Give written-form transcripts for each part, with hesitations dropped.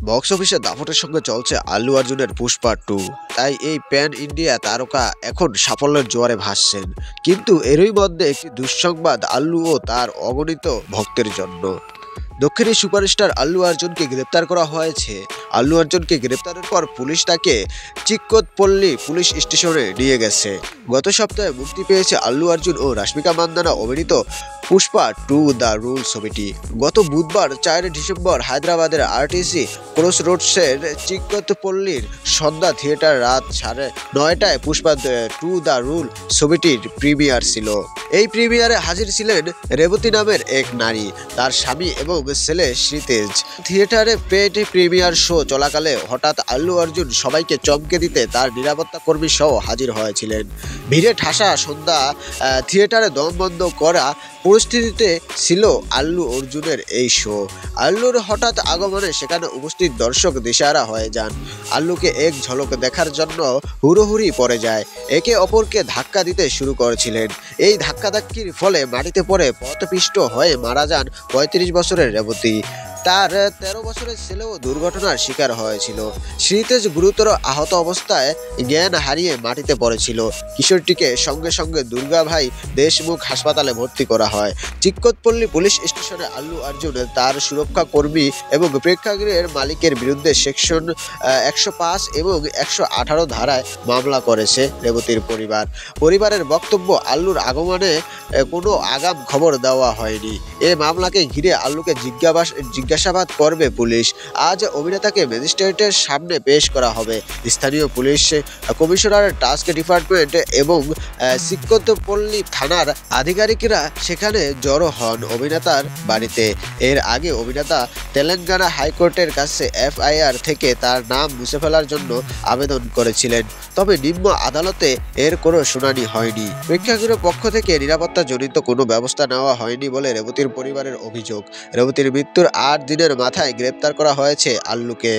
Box অফিসে দাপটের সঙ্গে চলছে আল্লু অর্জুনের পুষ্পা 2। তাই এই প্যান ইন্ডিয়া তারকা এখন সাফল্যের জোয়ারে ভাসছেন। কিন্তু এরই মধ্যে একটি দুঃসংবাদ আল্লু ও তার অগণিত ভক্তের জন্য। দক্ষিণী সুপারস্টার আল্লু অর্জুনকে গ্রেপ্তার করা হয়েছে। আল্লু অর্জুনকে গ্রেপ্তারের পর পুলিশ তাকে চিক্কতপল্লী পুলিশ স্টেশনে নিয়ে গেছে। গত সপ্তাহে মুক্তি পেয়েছে আল্লু অর্জুন ও রশ্মিকা মান্দানা অভিনীত পুষ্পা 2 দ্য রুল ছবিটি। গত বুধবার 4 ডিসেম্বর হায়দ্রাবাদের আরটিসি ক্রসরোডসের চিক্কতপল্লীর সন্ধ্যা থিয়েটার রাত 9:30টায় পুষ্পা 2 দ্য রুল ছবিটির প্রিমিয়ার ছিল। এই প্রিমিয়ারে হাজির ছিলেন রেবতী নামের এক নারী, তার স্বামী এবং ছেলে শ্রীতেজ। থিয়েটারে পেড প্রিমিয়ার শো চলাকালে হঠাৎ আল্লু অর্জুন সবাইকে চমকে দিতে তার নিরাপত্তা কর্মী সহ হাজির হয়েছিলেন। ভিড়ে ঠাসা সন্ধ্যা থিয়েটারে দম বন্ধ করা পরিস্থিতিতে ছিল আল্লু অর্জুনের এই শো। আল্লুর হঠাৎ আগমনে সেখানে উপস্থিত দর্শক দিশেহারা হয়ে যান। আল্লুকে এক ঝলক দেখার জন্য হুড়োহুড়ি পড়ে যায়, একে অপরকে ধাক্কা দিতে শুরু করেছিলেন। এই ধাক্কাধাক্কির ফলে মাটিতে পড়ে পথপিষ্ট হয়ে মারা যান 35 বছরের রেবতী। তার 13 বছরের ছেলেও দুর্ঘটনার শিকার হয়েছিল। শ্রীতেজ গুরুতর আহত অবস্থায় জ্ঞান হারিয়ে মাটিতে পড়েছিল। কিশোরটিকে সঙ্গে সঙ্গে দুর্গাভাই দেশমুখ হাসপাতালে ভর্তি করা হয়। চিক্কতপল্লী পুলিশ স্টেশনে আল্লু অর্জুন, তার সুরক্ষা কর্মী এবং প্রেক্ষাগৃহের মালিকের বিরুদ্ধে সেকশন 105 এবং 118 ধারায় মামলা করেছে রেবতীর পরিবার। পরিবারের বক্তব্য, আল্লুর আগমনে কোনো আগাম খবর দেওয়া হয়নি। এই মামলাকে ঘিরে আল্লুকে জিজ্ঞাসাবাদ করবে পুলিশ। আজ অভিনেতাকে ম্যাজিস্ট্রেটের সামনে পেশ করা হবে। স্থানীয় পুলিশ কমিশনার, টাস্ক ডিপার্টমেন্ট এবং চিক্কতপল্লী থানার আধিকারিকরা সেখানে জড়ো হন অভিনেতার বাড়িতে। এর আগে অভিনেতা তেলেঙ্গানা হাইকোর্টের কাছে এফআইআর থেকে তার নাম মুছে ফেলার জন্য আবেদন করেছিলেন, তবে নিম্ন আদালতে এর কোনো শুনানি হয়নি। প্রেক্ষাগৃহ পক্ষ থেকে নিরাপত্তাজনিত কোনো ব্যবস্থা নেওয়া হয়নি বলে রেবতীর পরিবারের অভিযোগ। রেবতীর মৃত্যুর 8 দিনের মাথায় গ্রেপ্তার করা হয়েছে আল্লুকে।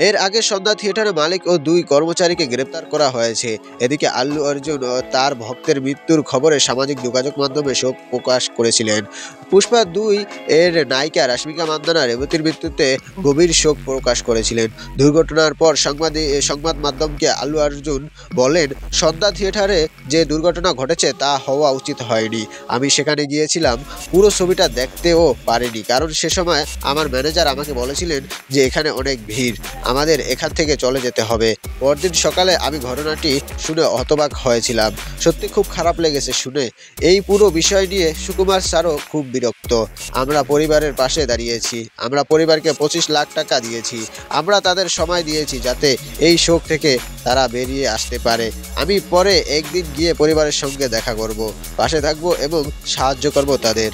এর আগে সন্ধ্যা থিয়েটারের মালিক ও 2 কর্মচারীকে গ্রেপ্তার করা হয়েছে। এদিকে আল্লু অর্জুন তার ভক্তের মৃত্যুর খবরে সামাজিক যোগাযোগ মাধ্যমে শোক প্রকাশ করেছিলেন। পুষ্পা 2 এর নায়িকা রশ্মিকা মান্দানা রেবতীর মৃত্যুতে গভীর শোক প্রকাশ করেছিলেন। দুর্ঘটনার পর সংবাদ মাধ্যমকে আল্লু অর্জুন বলেন, সন্ধ্যা থিয়েটারে যে দুর্ঘটনা ঘটেছে তা হওয়া উচিত হয়নি। আমি সেখানে গিয়েছিলাম, পুরো ছবিটা দেখতেও পারিনি, কারণ সে সময় আমার ম্যানেজার আমাকে বলেছিলেন যে এখানে অনেক ভিড়, আমাদের এখান থেকে চলে যেতে হবে। পরদিন সকালে আমি ঘটনাটি শুনে হতবাক হয়েছিলাম। সত্যি খুব খারাপ লেগেছে শুনে। এই পুরো বিষয় নিয়ে সুকুমার স্যারও খুব বিরক্ত। আমরা পরিবারের পাশে দাঁড়িয়েছি, আমরা পরিবারকে 25 লাখ টাকা দিয়েছি, আমরা তাদের সময় দিয়েছি যাতে এই শোক থেকে তারা বেরিয়ে আসতে পারে। আমি পরে একদিন গিয়ে পরিবারের সঙ্গে দেখা করব, পাশে থাকবো এবং সাহায্য করব তাদের।